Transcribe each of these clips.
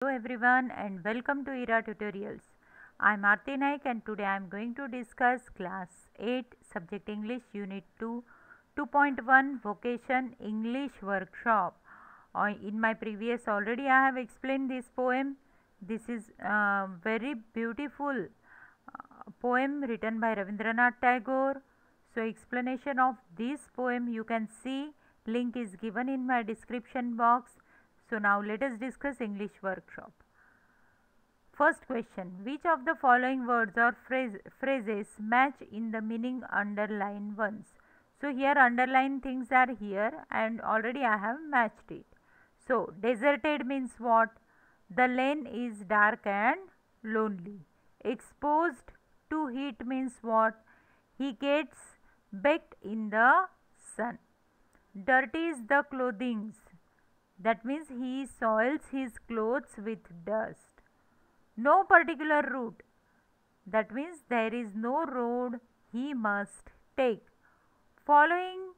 Hello everyone and welcome to ERA Tutorials. I am Aarti Naik and today I am going to discuss class 8 subject English unit 2 2.1 vocation English workshop. In my previous already I have explained this poem. This is a very beautiful poem written by Rabindranath Tagore. So explanation of this poem you can see, link is given in my description box. So now let us discuss English workshop. First question, which of the following words or phrases match in the meaning underline ones? So here underline things are here and already I have matched it. So deserted means what? The lane is dark and lonely. Exposed to heat means what? He gets baked in the sun. Dirty is the clothing. That means he soils his clothes with dust. No particular route. That means there is no road he must take. Following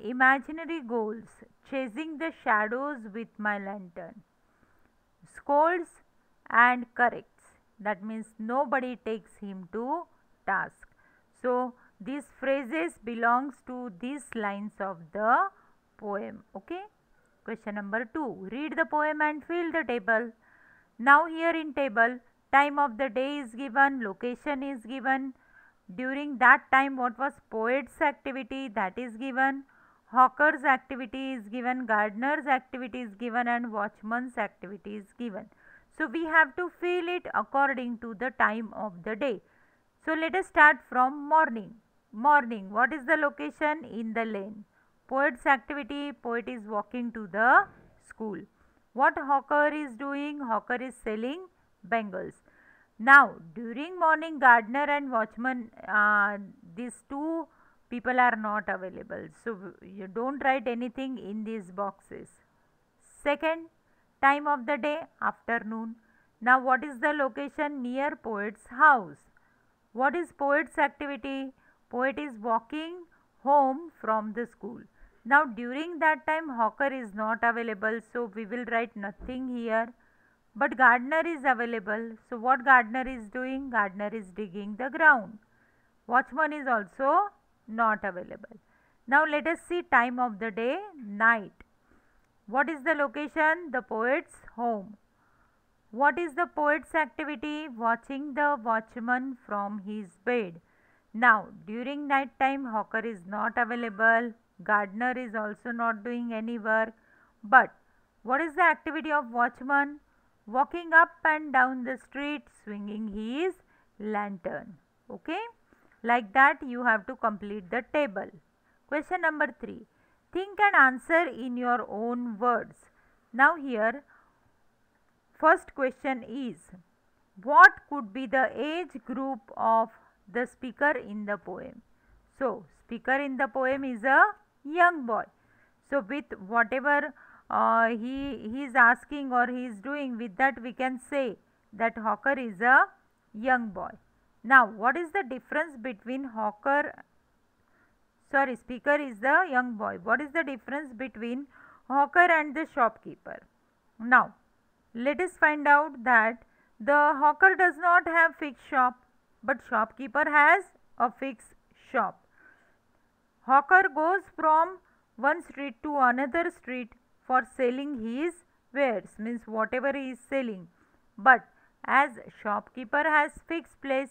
imaginary goals, chasing the shadows with my lantern. Scolds and corrects. That means nobody takes him to task. So these phrases belongs to these lines of the poem. Okay. Question number 2. Read the poem and fill the table. Now here in table, time of the day is given, location is given. During that time what was poet's activity, that is given. Hawker's activity is given, gardener's activity is given and watchman's activity is given. So we have to fill it according to the time of the day. So let us start from morning. Morning, what is the location? In the lane. Poet's activity, poet is walking to the school. What hawker is doing? Hawker is selling bangles. Now during morning, gardener and watchman, these two people are not available. So you don't write anything in these boxes. Second, time of the day, afternoon. Now what is the location? Near poet's house. What is poet's activity? Poet is walking home from the school. Now during that time hawker is not available, so we will write nothing here. But gardener is available. So what gardener is doing? Gardener is digging the ground. Watchman is also not available. Now let us see time of the day, night. What is the location? The poet's home. What is the poet's activity? Watching the watchman from his bed. Now during night time hawker is not available. Gardener is also not doing any work. But what is the activity of watchman? Walking up and down the street swinging his lantern. Okay. Like that you have to complete the table. Question number 3. Think and answer in your own words. Now here first question is, what could be the age group of the speaker in the poem? So speaker in the poem is a young boy. So with whatever he is asking or he is doing, with that we can say that hawker is a young boy. Now what is the difference between speaker is the young boy. What is the difference between hawker and the shopkeeper? Now let us find out that the hawker does not have fixed shop, but shopkeeper has a fixed shop. Hawker goes from one street to another street for selling his wares, means whatever he is selling. But as shopkeeper has fixed place,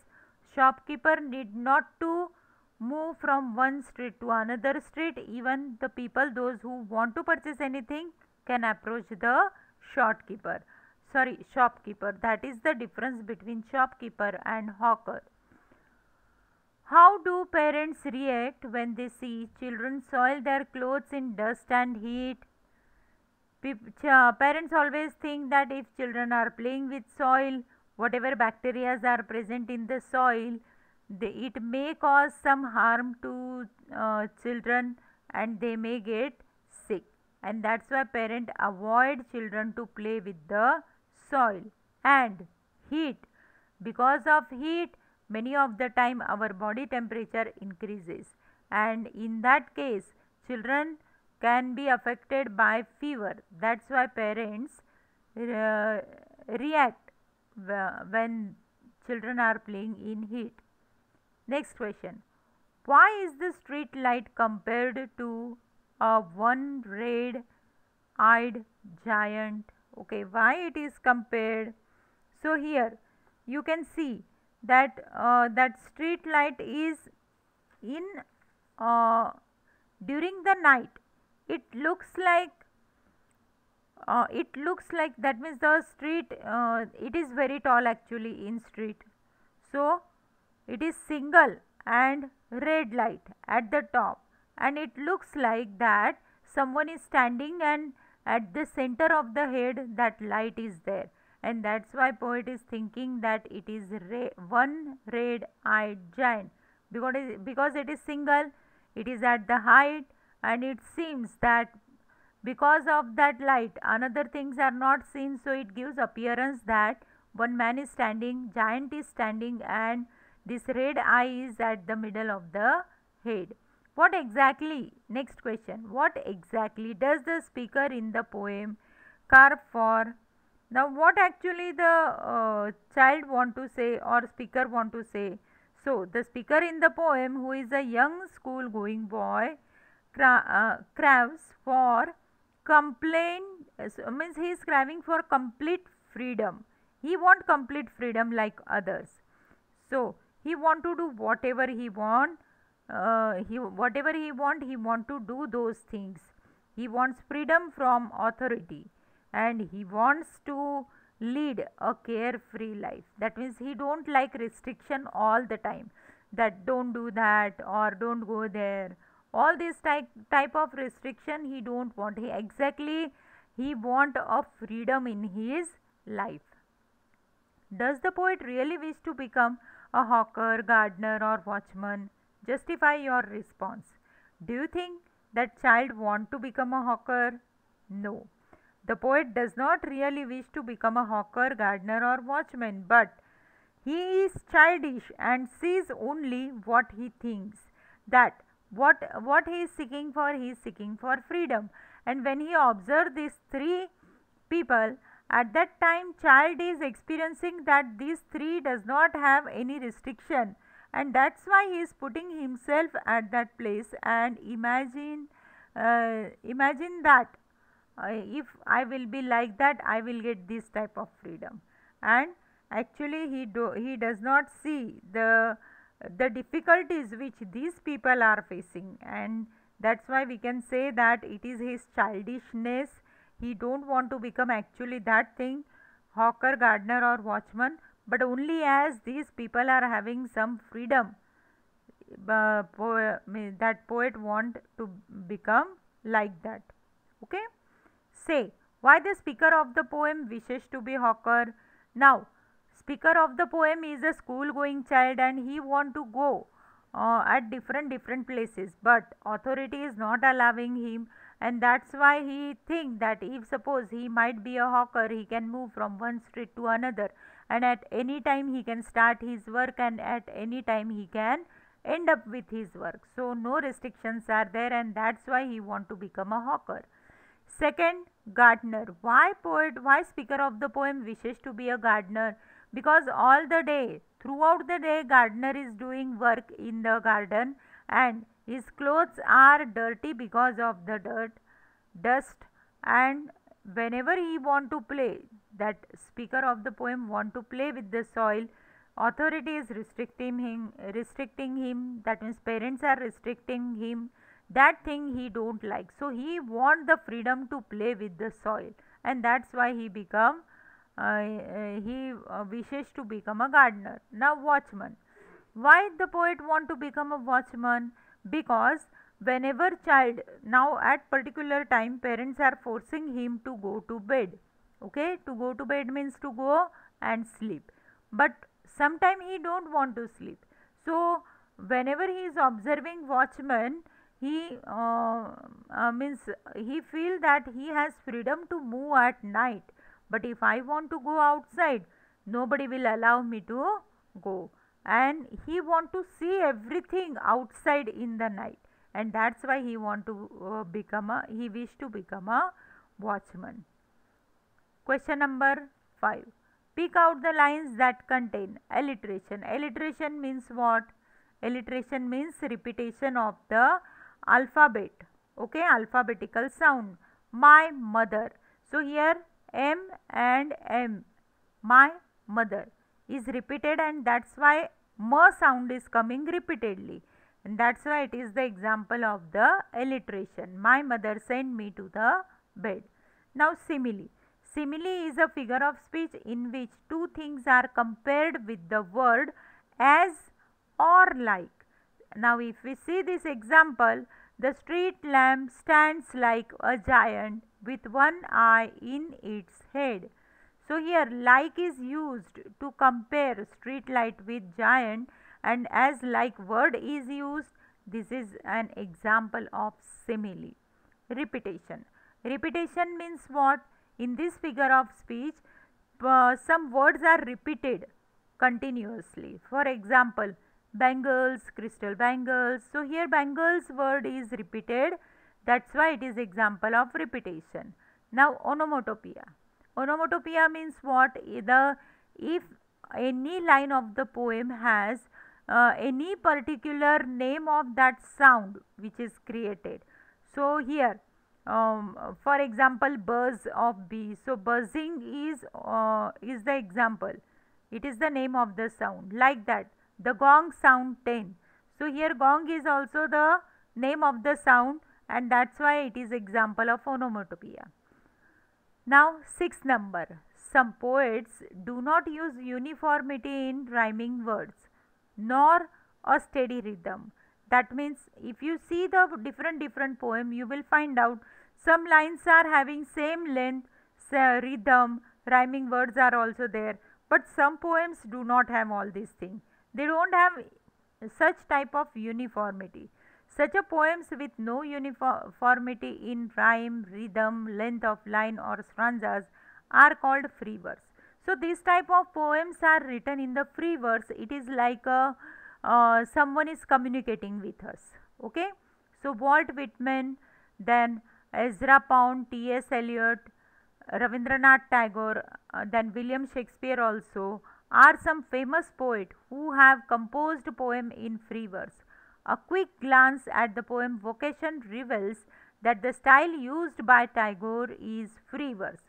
shopkeeper need not to move from one street to another street. Even the people, those who want to purchase anything, can approach the shopkeeper. That is the difference between shopkeeper and hawker. How do parents react when they see children soil their clothes in dust and heat? Parents always think that if children are playing with soil, whatever bacteria are present in the soil, it may cause some harm to children and they may get sick. And that's why parents avoid children to play with the soil. And heat. Because of heat, many of the time our body temperature increases, and in that case children can be affected by fever. That's why parents uh, react when children are playing in heat. Next question. Why is the street light compared to a one red eyed giant? Okay, why it is compared? So here you can see that that street light is in uh, during the night. It looks like that means the street it is very tall actually in street. So it is single and red light at the top, and it looks like that someone is standing, and at the center of the head that light is there, and that's why poet is thinking that it is one red eyed giant, because it is single, it is at the height, and it seems that because of that light another things are not seen, so it gives appearance that one man is standing, giant is standing, and this red eye is at the middle of the head. What exactly, next question, what exactly does the speaker in the poem carve for? Now what actually the child want to say or speaker want to say? So the speaker in the poem, who is a young school going boy, craves for complain, means he is craving for complete freedom. He want complete freedom like others. So he want to do whatever he want. He want to do those things. He wants freedom from authority, and he wants to lead a carefree life. That means he don't like restriction all the time, that don't do that or don't go there, all this type of restriction he don't want. He want a freedom in his life. Does the poet really wish to become a hawker, gardener, or watchman? Justify your response. Do you think that child want to become a hawker? No. The poet does not really wish to become a hawker, gardener, or watchman, but he is childish and sees only what he thinks, that what he is seeking for freedom. And when he observed these three people, at that time child is experiencing that these three does not have any restriction, and that's why he is putting himself at that place and imagine that if I will be like that, I will get this type of freedom. And actually he does not see the difficulties which these people are facing, and that's why we can say that it is his childishness. He don't want to become actually that thing, hawker, gardener, or watchman, but only as these people are having some freedom, that poet want to become like that. Okay, say why the speaker of the poem wishes to be hawker. Now speaker of the poem is a school going child, and he want to go at different places, but authority is not allowing him, and that's why he think that if suppose he might be a hawker, he can move from one street to another, and at any time he can start his work, and at any time he can end up with his work. So no restrictions are there, and that's why he want to become a hawker. Second, gardener. Why speaker of the poem wishes to be a gardener? Because all the day, throughout the day, gardener is doing work in the garden, and his clothes are dirty because of the dust, and whenever he want to play, that speaker of the poem want to play with the soil, authority is restricting him, that means parents are restricting him, that thing he don't like, so he want the freedom to play with the soil, and that's why he wishes to become a gardener. Now watchman. Why the poet want to become a watchman? Because whenever child, now at particular time parents are forcing him to go to bed. Okay, to go to bed means to go and sleep, but sometime he don't want to sleep. So whenever he is observing watchman, he means he feel that he has freedom to move at night, but if I want to go outside, nobody will allow me to go, and he want to see everything outside in the night, and that's why he want to he wish to become a watchman. Question number 5. Pick out the lines that contain alliteration. Alliteration means what? Alliteration means repetition of the alphabet. Okay, alphabetical sound. My mother. So here M and M, my mother, is repeated, and that's why M sound is coming repeatedly, and that's why it is the example of the alliteration. My mother sent me to the bed. Now simile. Simile is a figure of speech in which two things are compared with the word as or like. Now if we see this example, the street lamp stands like a giant with one eye in its head. So here like is used to compare street light with giant, and as like word is used, this is an example of simile. Repetition. Repetition means what? In this figure of speech, some words are repeated continuously. For example, bangles, crystal bangles. So here bangles word is repeated, that's why it is example of repetition. Now onomatopoeia. Onomatopoeia means what? If any line of the poem has any particular name of that sound which is created. So here for example, buzz of bee. So buzzing is the example. It is the name of the sound. Like that, the gong sound 10. So here gong is also the name of the sound, and that's why it is example of onomatopoeia. Now sixth number. Some poets do not use uniformity in rhyming words nor a steady rhythm. That means if you see the different poem, you will find out some lines are having same length, rhythm, rhyming words are also there, but some poems do not have all these things. They don't have such type of uniformity. Such a poems with no uniformity in rhyme, rhythm, length of line or stanzas are called free verse. So these type of poems are written in the free verse. It is like someone is communicating with us. Okay. So Walt Whitman, then Ezra Pound, T.S. Eliot, Rabindranath Tagore, then William Shakespeare also are some famous poets who have composed poem in free verse. A quick glance at the poem Vocation reveals that the style used by Tagore is free verse.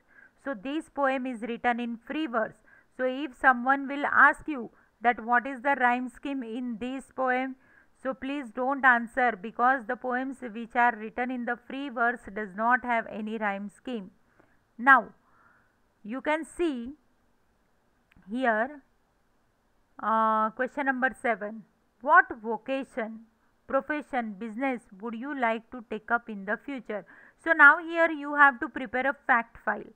So this poem is written in free verse. So if someone will ask you that what is the rhyme scheme in this poem, so please don't answer, because the poems which are written in the free verse does not have any rhyme scheme. Now you can see here question number 7. What vocation, profession, business would you like to take up in the future? So now here you have to prepare a fact file.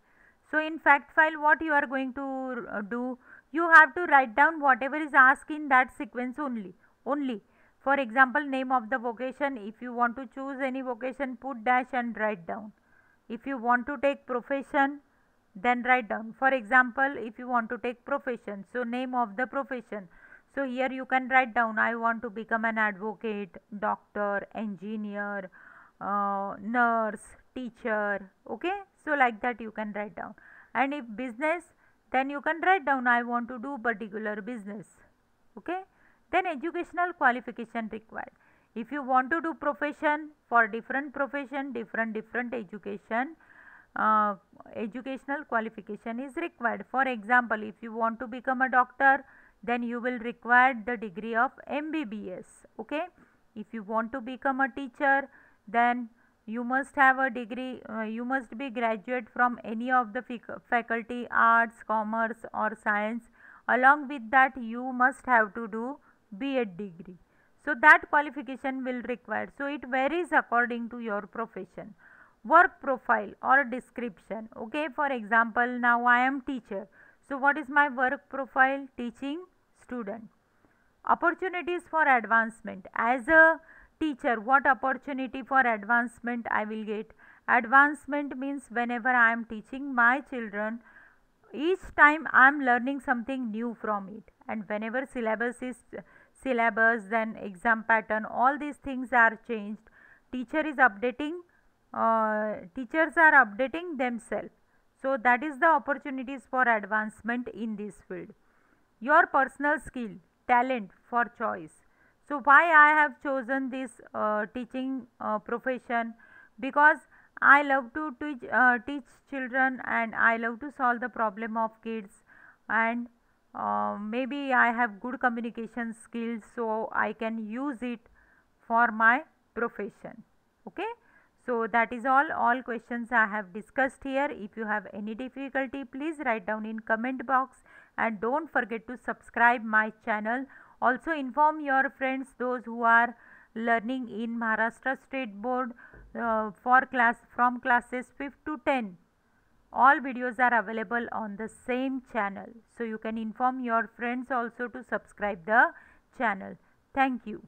So in fact file, what you are going to do, you have to write down whatever is asked in that sequence only. For example, name of the vocation. If you want to choose any vocation, put dash and write down. If you want to take profession, then write down. For example, if you want to take profession, so name of the profession. So here you can write down, I want to become an advocate, doctor, engineer, nurse, teacher. Okay. So like that you can write down. And if business, then you can write down, I want to do particular business. Okay. Then educational qualification required. If you want to do profession, for different profession, different education, educational qualification is required. For example, if you want to become a doctor, then you will require the degree of MBBS. Okay. If you want to become a teacher, then you must have a degree, you must be graduate from any of the faculty, arts, commerce or science. Along with that, you must have to do B.Ed degree. So that qualification will require. So it varies according to your profession. Work profile or description. Okay, for example, now I am teacher. So what is my work profile? Teaching student. Opportunities for advancement. As a teacher, what opportunity for advancement I will get? Advancement means whenever I am teaching my children, each time I am learning something new from it, and whenever syllabus, then exam pattern, all these things are changed, teachers are updating themselves. So that is the opportunities for advancement in this field. Your personal skill, talent for choice. So why I have chosen this teaching profession? Because I love to teach children, and I love to solve the problem of kids, and maybe I have good communication skills, so I can use it for my profession. Okay, so that is all questions I have discussed here. If you have any difficulty, please write down in comment box, and don't forget to subscribe my channel. Also inform your friends, those who are learning in Maharashtra State Board, for class from classes 5th to 10. All videos are available on the same channel, so you can inform your friends also to subscribe the channel. Thank you.